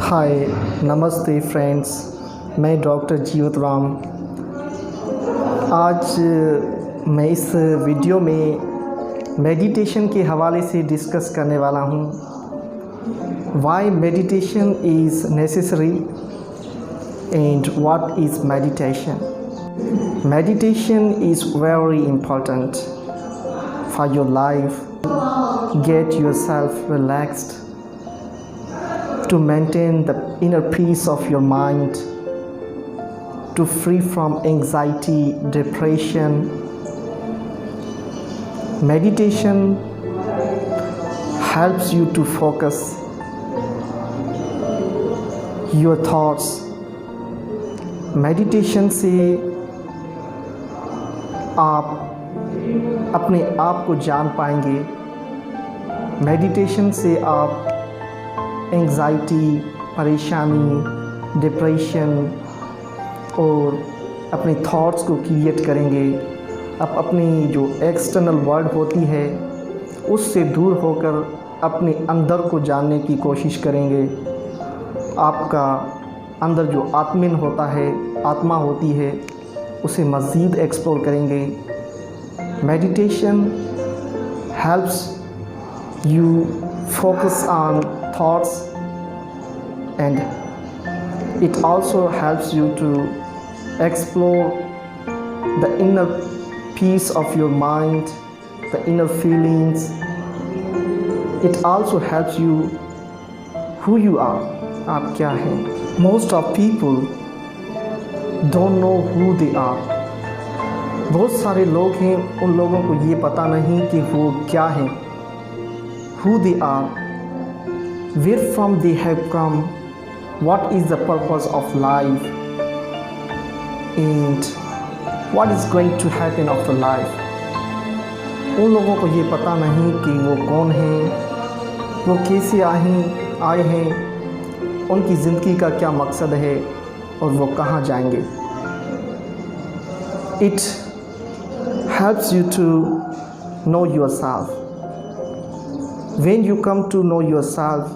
हाय नमस्ते फ्रेंड्स, मैं डॉक्टर जीवत राम। आज मैं इस वीडियो में मेडिटेशन के हवाले से डिस्कस करने वाला हूँ। Why meditation is necessary and what is meditation. Meditation is very important for your life. Get yourself relaxed to maintain the inner peace of your mind, to free from anxiety, depression. Meditation helps you to focus your thoughts. Meditation से आप अपने आप को जान पाएंगे। Meditation से आप anxiety, परेशानी, डिप्रेशन और अपने थॉट्स को क्रिएट करेंगे। आप अपनी जो एक्सटर्नल वर्ल्ड होती है उससे दूर होकर अपने अंदर को जानने की कोशिश करेंगे। आपका अंदर जो आत्मिन होता है, आत्मा होती है, उसे मज़ीद एक्सप्लोर करेंगे। Meditation helps you focus on thoughts, and it also helps you to explore the inner peace of your mind, the inner feelings. It also helps you who you are, आप क्या हैं। Most of people don't know who they are. बहुत सारे लोग हैं, उन लोगों को ये पता नहीं कि वो क्या हैं, who they are, where from they have come, what is the purpose of life, and what is going to happen after life. उन लोगों को ये पता नहीं कि वो कौन हैं, वो कैसे आए हैं, उनकी ज़िंदगी का क्या मकसद है और वो कहाँ जाएंगे। It helps you to know yourself. When you come to know yourself,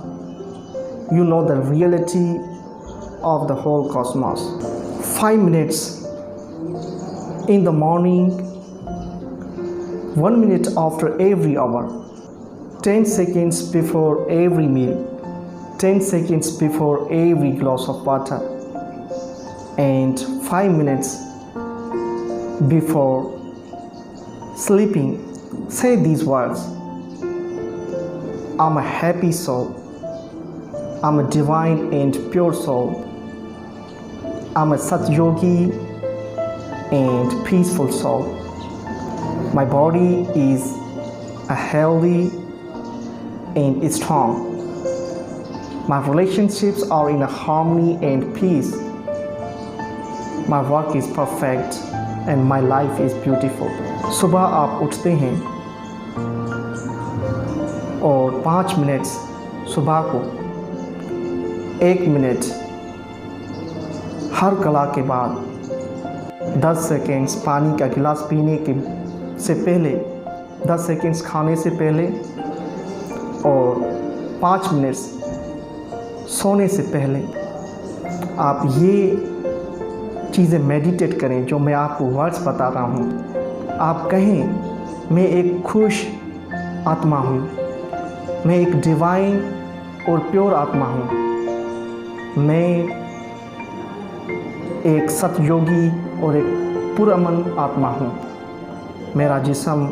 you know the reality of the whole cosmos. 5 minutes in the morning, 1 minute after every hour, 10 seconds before every meal, 10 seconds before every glass of water, and 5 minutes before sleeping. Say these words: I'm a happy soul. I'm a divine and pure soul. I'm a Sat Yogi and peaceful soul. My body is a healthy and strong. My relationships are in a harmony and peace. My work is perfect and my life is beautiful. सुबह आप उठते हैं और 5 minute सुबह को 1 minute हर कला के बाद 10 सेकेंड्स पानी का गिलास पीने के से पहले, 10 सेकेंड्स खाने से पहले और 5 मिनट्स सोने से पहले आप ये चीज़ें मेडिटेट करें जो मैं आपको वर्ड्स बता रहा हूँ। आप कहें, मैं एक खुश आत्मा हूँ, मैं एक डिवाइन और प्योर आत्मा हूँ, मैं एक सतयोगी और एक पुरअमन आत्मा हूँ, मेरा जिस्म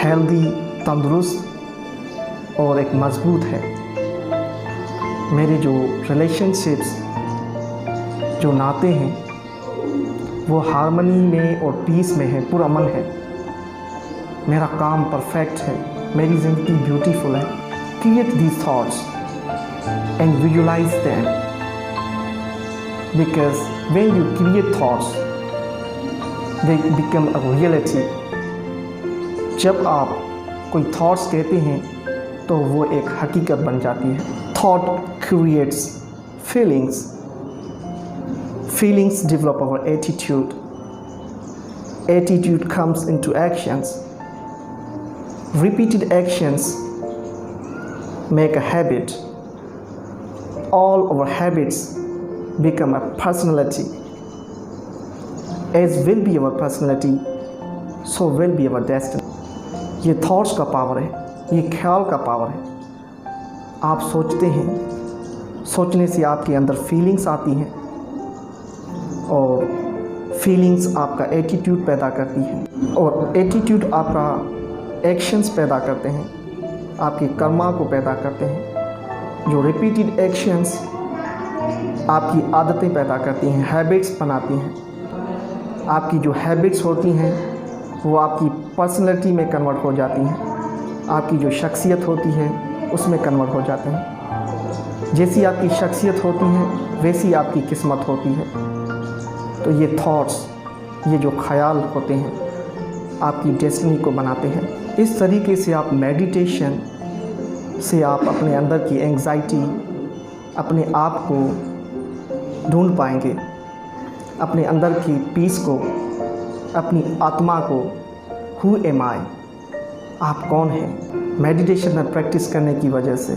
हेल्दी, तंदुरुस्त और एक मज़बूत है, मेरे जो रिलेशनशिप्स, जो नाते हैं वो हार्मनी में और पीस में है, पुरअमन है, मेरा काम परफेक्ट है, मेरी ज़िंदगी ब्यूटीफुल है। Create these thoughts and visualize them, because when you create thoughts they become a reality. जब आप कोई थॉट्स कहते हैं तो वो एक हकीकत बन जाती है। Thought creates feelings, feelings develop our attitude, attitude comes into actions, repeated actions make a habit. all our habits become a personality. As will be our personality, so will be our destiny. ये thoughts का power है, ये ख्याल का power है। आप सोचते हैं, सोचने से आपके अंदर फीलिंग्स आती हैं और फीलिंग्स आपका एटीट्यूड पैदा करती हैं और एटीट्यूड आपका एक्शंस पैदा करते हैं, आपके कर्मा को पैदा करते हैं। जो रिपीटेड एक्शंस आपकी आदतें पैदा करती हैं, हैबिट्स बनाती हैं। आपकी जो हैबिट्स होती हैं वो आपकी पर्सनैलिटी में कन्वर्ट हो जाती हैं, आपकी जो शख्सियत होती है उसमें कन्वर्ट हो जाते हैं। जैसी आपकी शख्सियत होती है वैसी आपकी किस्मत होती है। तो ये थॉट्स, ये जो ख्याल होते हैं आपकी डेस्टिनी को बनाते हैं। इस तरीके से आप मेडिटेशन से आप अपने अंदर की एंग्जाइटी, अपने आप को ढूंढ पाएंगे, अपने अंदर की पीस को, अपनी आत्मा को। हु एम आई, आप कौन हैं। मेडिटेशन में प्रैक्टिस करने की वजह से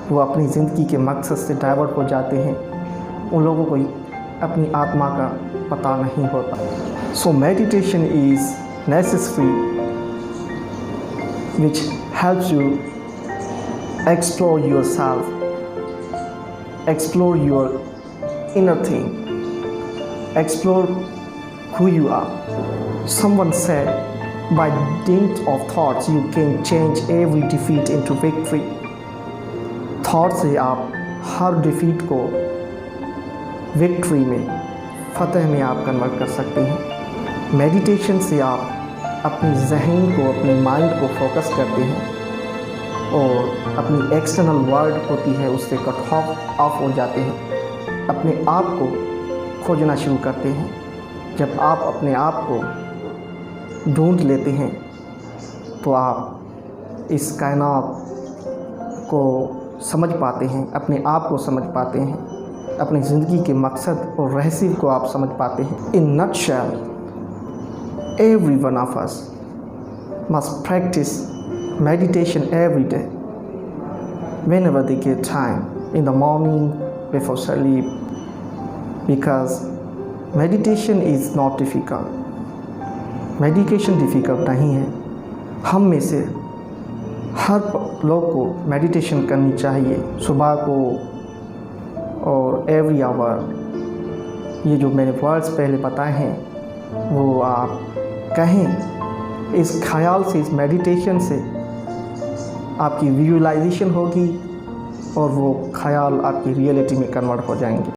वो अपनी ज़िंदगी के मकसद से डाइवर्ट हो जाते हैं। उन लोगों को अपनी आत्मा का पता नहीं होता। So meditation is necessary which helps you explore your self, explore your inner thing, explore who you are. Someone said, by dint of thoughts you can change every defeat into victory. Thought से आप हर defeat को victory में, फतह में आप convert कर सकते हैं। मेडिटेशन से आप अपनी जहन को, अपनी माइंड को फोकस करते हैं और अपनी एक्सटर्नल वर्ल्ड होती है उससे कट ऑफ हो जाते हैं। अपने आप को खोजना शुरू करते हैं। जब आप अपने आप को ढूंढ लेते हैं तो आप इस कायनात को समझ पाते हैं, अपने आप को समझ पाते हैं, अपनी ज़िंदगी के मकसद और रहस्य को आप समझ पाते हैं। In nutshell, every one of us must practice meditation every day, whenever they get time, in the morning, before sleep, because meditation is not difficult. Meditation difficult नहीं है। हम में से हर लोग को मेडिटेशन करनी चाहिए, सुबह को और एवरी आवर। ये जो मैंने वर्ड्स पहले बताए हैं वो आप कहें, इस ख्याल से, इस मेडिटेशन से आपकी विजुअलाइजेशन होगी और वो ख्याल आपकी रियलिटी में कन्वर्ट हो जाएंगे।